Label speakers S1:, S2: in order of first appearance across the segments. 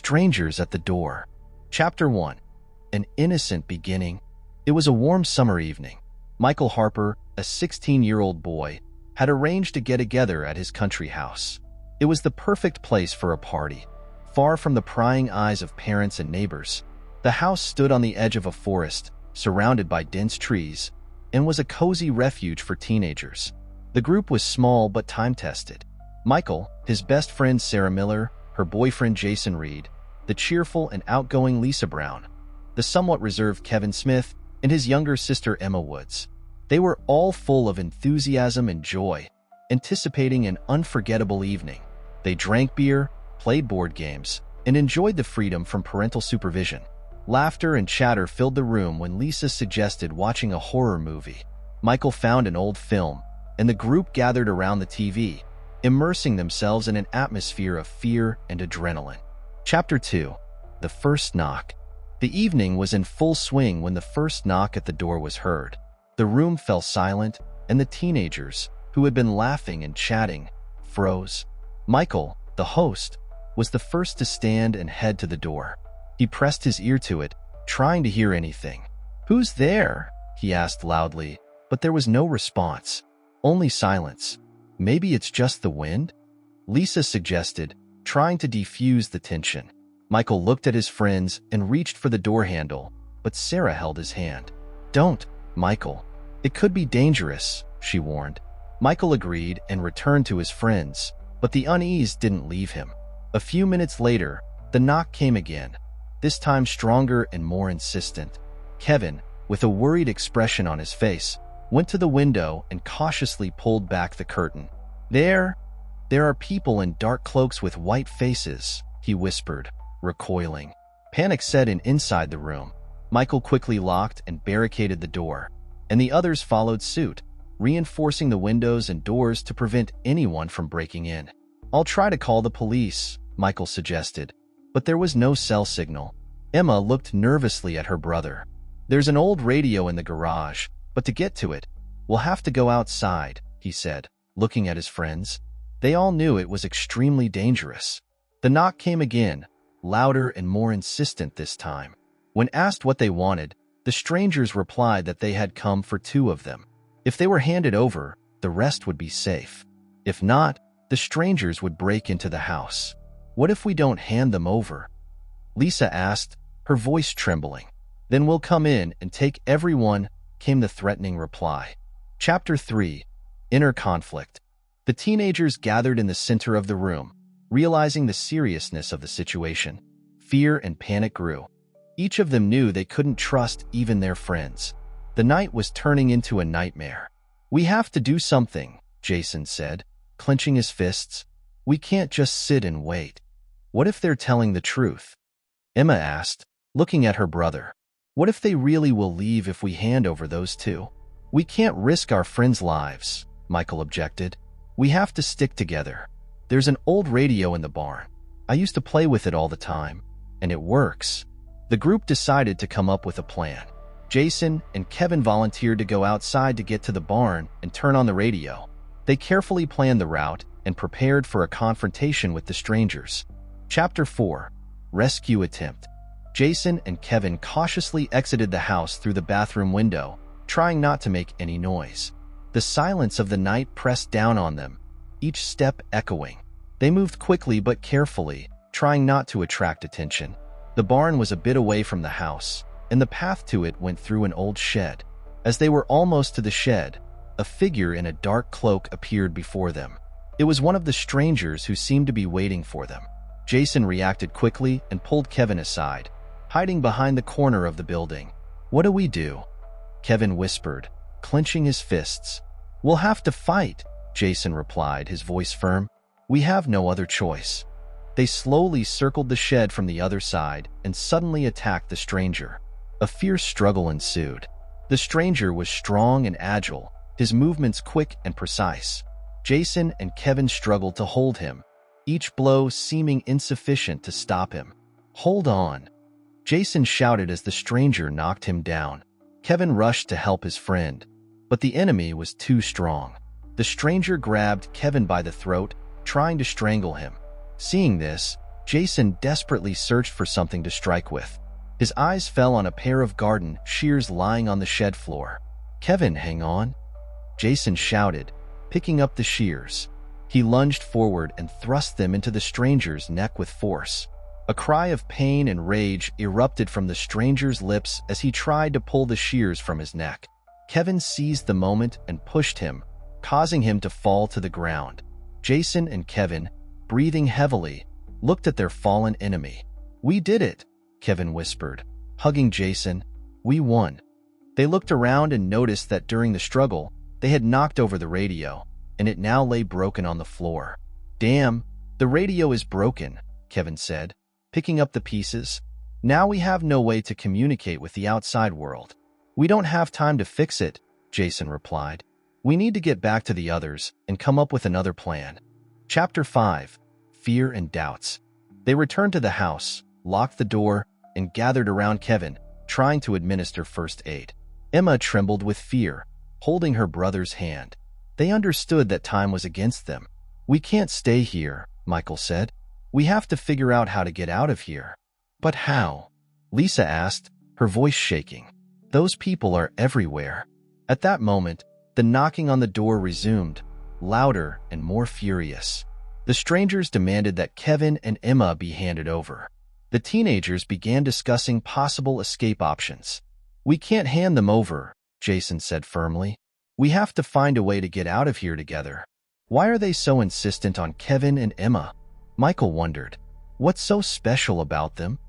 S1: Strangers at the Door. Chapter 1. An Innocent Beginning. It was a warm summer evening. Michael Harper, a 16-year-old boy, had arranged to get together at his country house. It was the perfect place for a party. Far from the prying eyes of parents and neighbors, the house stood on the edge of a forest, surrounded by dense trees, and was a cozy refuge for teenagers. The group was small but time-tested. Michael, his best friend Sarah Miller, her boyfriend Jason Reed, the cheerful and outgoing Lisa Brown, the somewhat reserved Kevin Smith, and his younger sister Emma Woods. They were all full of enthusiasm and joy, anticipating an unforgettable evening. They drank beer, played board games, and enjoyed the freedom from parental supervision. Laughter and chatter filled the room when Lisa suggested watching a horror movie. Michael found an old film, and the group gathered around the TV, immersing themselves in an atmosphere of fear and adrenaline. Chapter 2. The First Knock. The evening was in full swing when the first knock at the door was heard. The room fell silent, and the teenagers, who had been laughing and chatting, froze. Michael, the host, was the first to stand and head to the door. He pressed his ear to it, trying to hear anything. "Who's there?" he asked loudly, but there was no response, only silence. "Maybe it's just the wind?" Lisa suggested, trying to defuse the tension. Michael looked at his friends and reached for the door handle, but Sarah held his hand. "Don't, Michael. It could be dangerous," she warned. Michael agreed and returned to his friends, but the unease didn't leave him. A few minutes later, the knock came again, this time stronger and more insistent. Kevin, with a worried expression on his face, went to the window and cautiously pulled back the curtain. There are people in dark cloaks with white faces," he whispered, recoiling. Panic set in inside the room. Michael quickly locked and barricaded the door, and the others followed suit, reinforcing the windows and doors to prevent anyone from breaking in. "I'll try to call the police," Michael suggested, but there was no cell signal. Emma looked nervously at her brother. "There's an old radio in the garage, but to get to it, we'll have to go outside," he said, looking at his friends. They all knew it was extremely dangerous. The knock came again, louder and more insistent this time. When asked what they wanted, the strangers replied that they had come for two of them. If they were handed over, the rest would be safe. If not, the strangers would break into the house. "What if we don't hand them over?" Lisa asked, her voice trembling. "Then we'll come in and take everyone," came the threatening reply. Chapter 3. Inner Conflict. The teenagers gathered in the center of the room, realizing the seriousness of the situation. Fear and panic grew. Each of them knew they couldn't trust even their friends. The night was turning into a nightmare. "We have to do something," Jason said, clenching his fists. "We can't just sit and wait." "What if they're telling the truth?" Emma asked, looking at her brother. "What if they really will leave if we hand over those two?" "We can't risk our friends' lives," Michael objected. "We have to stick together. There's an old radio in the barn. I used to play with it all the time, and it works." The group decided to come up with a plan. Jason and Kevin volunteered to go outside to get to the barn and turn on the radio. They carefully planned the route and prepared for a confrontation with the strangers. Chapter 4. Rescue Attempt. Jason and Kevin cautiously exited the house through the bathroom window, trying not to make any noise. The silence of the night pressed down on them, each step echoing. They moved quickly but carefully, trying not to attract attention. The barn was a bit away from the house, and the path to it went through an old shed. As they were almost to the shed, a figure in a dark cloak appeared before them. It was one of the strangers who seemed to be waiting for them. Jason reacted quickly and pulled Kevin aside, hiding behind the corner of the building. "What do we do?" Kevin whispered, clenching his fists. "We'll have to fight," Jason replied, his voice firm. "We have no other choice." They slowly circled the shed from the other side and suddenly attacked the stranger. A fierce struggle ensued. The stranger was strong and agile, his movements quick and precise. Jason and Kevin struggled to hold him, each blow seeming insufficient to stop him. "Hold on," Jason shouted as the stranger knocked him down. Kevin rushed to help his friend, but the enemy was too strong. The stranger grabbed Kevin by the throat, trying to strangle him. Seeing this, Jason desperately searched for something to strike with. His eyes fell on a pair of garden shears lying on the shed floor. "Kevin, hang on," Jason shouted, picking up the shears. He lunged forward and thrust them into the stranger's neck with force. A cry of pain and rage erupted from the stranger's lips as he tried to pull the shears from his neck. Kevin seized the moment and pushed him, causing him to fall to the ground. Jason and Kevin, breathing heavily, looked at their fallen enemy. "We did it," Kevin whispered, hugging Jason. "We won." They looked around and noticed that during the struggle, they had knocked over the radio, and it now lay broken on the floor. "Damn, the radio is broken," Kevin said, picking up the pieces. "Now we have no way to communicate with the outside world." "We don't have time to fix it," Jason replied. "We need to get back to the others and come up with another plan." Chapter 5. Fear and Doubts. They returned to the house, locked the door, and gathered around Kevin, trying to administer first aid. Emma trembled with fear, holding her brother's hand. They understood that time was against them. "We can't stay here," Michael said. "We have to figure out how to get out of here." "But how?" Lisa asked, her voice shaking. "Those people are everywhere." At that moment, the knocking on the door resumed, louder and more furious. The strangers demanded that Kevin and Emma be handed over. The teenagers began discussing possible escape options. "We can't hand them over," Jason said firmly. "We have to find a way to get out of here together." "Why are they so insistent on Kevin and Emma?" Michael wondered. "What's so special about them?"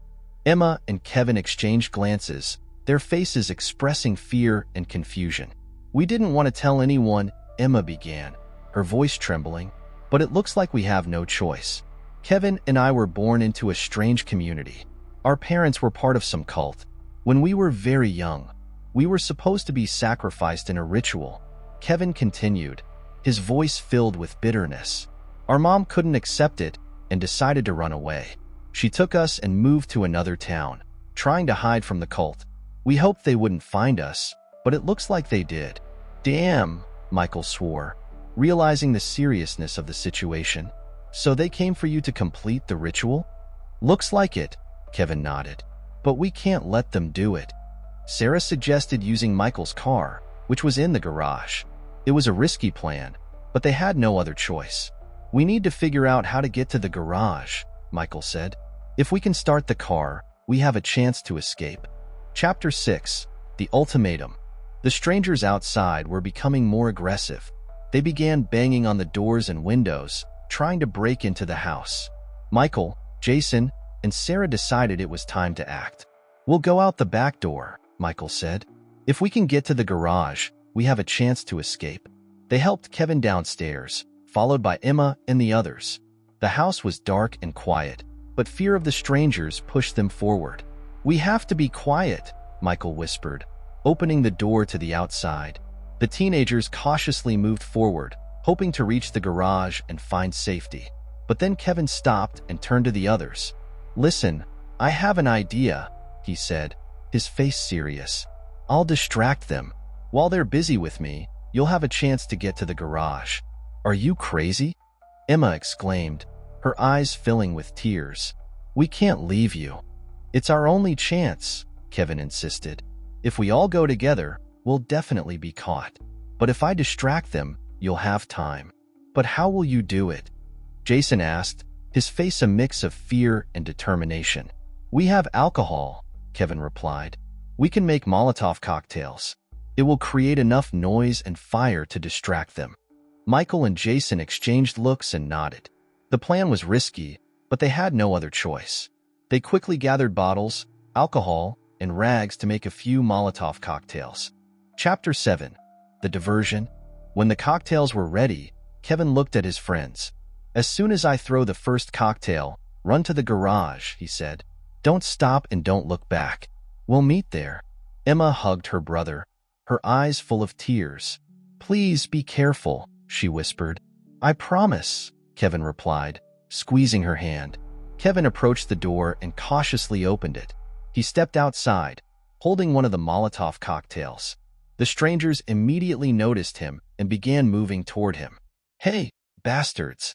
S1: Emma and Kevin exchanged glances, their faces expressing fear and confusion. "We didn't want to tell anyone," Emma began, her voice trembling, "but it looks like we have no choice. Kevin and I were born into a strange community. Our parents were part of some cult. When we were very young, we were supposed to be sacrificed in a ritual." Kevin continued, his voice filled with bitterness. "Our mom couldn't accept it and decided to run away. She took us and moved to another town, trying to hide from the cult. We hoped they wouldn't find us, but it looks like they did." "Damn," Michael swore, realizing the seriousness of the situation. "So they came for you to complete the ritual?" "Looks like it," Kevin nodded. "But we can't let them do it." Sarah suggested using Michael's car, which was in the garage. It was a risky plan, but they had no other choice. "We need to figure out how to get to the garage," Michael said. "If we can start the car, we have a chance to escape." Chapter 6. The Ultimatum. The strangers outside were becoming more aggressive. They began banging on the doors and windows, trying to break into the house. Michael, Jason, and Sarah decided it was time to act. "We'll go out the back door," Michael said. "If we can get to the garage, we have a chance to escape." They helped Kevin downstairs, followed by Emma and the others. The house was dark and quiet, but fear of the strangers pushed them forward. "We have to be quiet," Michael whispered, opening the door to the outside. The teenagers cautiously moved forward, hoping to reach the garage and find safety. But then Kevin stopped and turned to the others. "Listen, I have an idea," he said, his face serious. "I'll distract them. While they're busy with me, you'll have a chance to get to the garage." "Are you crazy?" Emma exclaimed, her eyes filling with tears. "We can't leave you." "It's our only chance," Kevin insisted. "If we all go together, we'll definitely be caught. But if I distract them, you'll have time." "But how will you do it?" Jason asked, his face a mix of fear and determination. "We have alcohol," Kevin replied. "We can make Molotov cocktails. It will create enough noise and fire to distract them." Michael and Jason exchanged looks and nodded. The plan was risky, but they had no other choice. They quickly gathered bottles, alcohol, and rags to make a few Molotov cocktails. Chapter 7. The Diversion. When the cocktails were ready, Kevin looked at his friends. "As soon as I throw the first cocktail, run to the garage," he said. "Don't stop and don't look back. We'll meet there." Emma hugged her brother, her eyes full of tears. "Please be careful," she whispered. "I promise," Kevin replied, squeezing her hand. Kevin approached the door and cautiously opened it. He stepped outside, holding one of the Molotov cocktails. The strangers immediately noticed him and began moving toward him. "Hey, bastards!"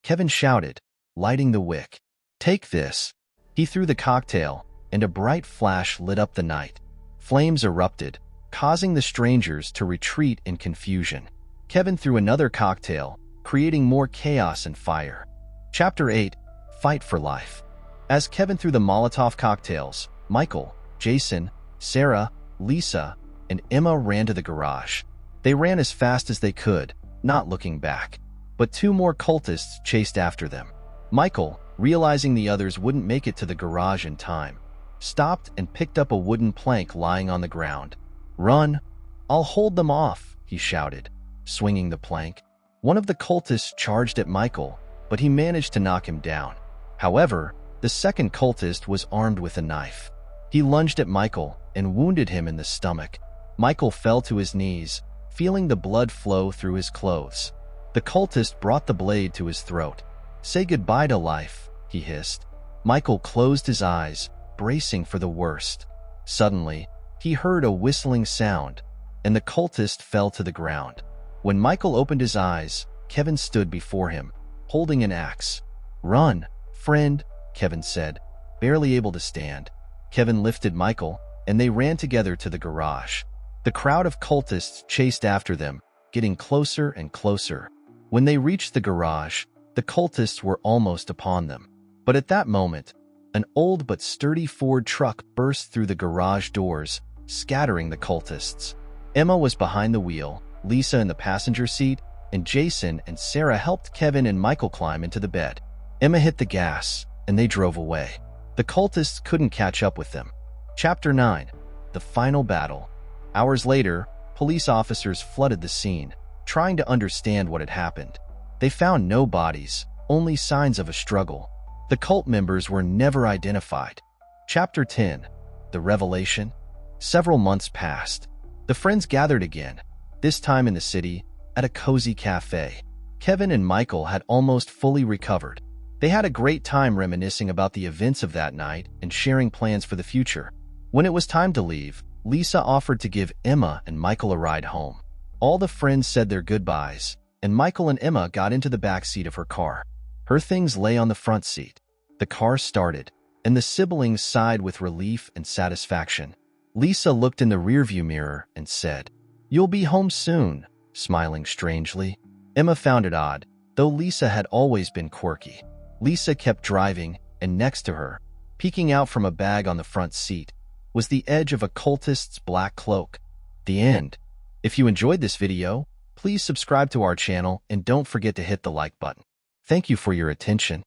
S1: Kevin shouted, lighting the wick. "Take this." He threw the cocktail, and a bright flash lit up the night. Flames erupted, causing the strangers to retreat in confusion. Kevin threw another cocktail, creating more chaos and fire. Chapter 8. Fight for Life. As Kevin threw the Molotov cocktails, Michael, Jason, Sarah, Lisa, and Emma ran to the garage. They ran as fast as they could, not looking back. But two more cultists chased after them. Michael, realizing the others wouldn't make it to the garage in time, stopped and picked up a wooden plank lying on the ground. "Run! I'll hold them off," he shouted, swinging the plank. One of the cultists charged at Michael, but he managed to knock him down. However, the second cultist was armed with a knife. He lunged at Michael and wounded him in the stomach. Michael fell to his knees, feeling the blood flow through his clothes. The cultist brought the blade to his throat. "Say goodbye to life," he hissed. Michael closed his eyes, bracing for the worst. Suddenly, he heard a whistling sound, and the cultist fell to the ground. When Michael opened his eyes, Kevin stood before him, holding an axe. "Run, friend," Kevin said, barely able to stand. Kevin lifted Michael, and they ran together to the garage. The crowd of cultists chased after them, getting closer and closer. When they reached the garage, the cultists were almost upon them. But at that moment, an old but sturdy Ford truck burst through the garage doors, scattering the cultists. Emma was behind the wheel, Lisa in the passenger seat, and Jason and Sarah helped Kevin and Michael climb into the bed. Emma hit the gas, and they drove away. The cultists couldn't catch up with them. Chapter 9. The Final Battle. Hours later, police officers flooded the scene, trying to understand what had happened. They found no bodies, only signs of a struggle. The cult members were never identified. Chapter 10. The Revelation. Several months passed. The friends gathered again, this time in the city, at a cozy cafe. Kevin and Michael had almost fully recovered. They had a great time reminiscing about the events of that night and sharing plans for the future. When it was time to leave, Lisa offered to give Emma and Michael a ride home. All the friends said their goodbyes, and Michael and Emma got into the back seat of her car. Her things lay on the front seat. The car started, and the siblings sighed with relief and satisfaction. Lisa looked in the rearview mirror and said, "You'll be home soon," smiling strangely. Emma found it odd, though Lisa had always been quirky. Lisa kept driving, and next to her, peeking out from a bag on the front seat, was the edge of a cultist's black cloak. The end. If you enjoyed this video, please subscribe to our channel and don't forget to hit the like button. Thank you for your attention.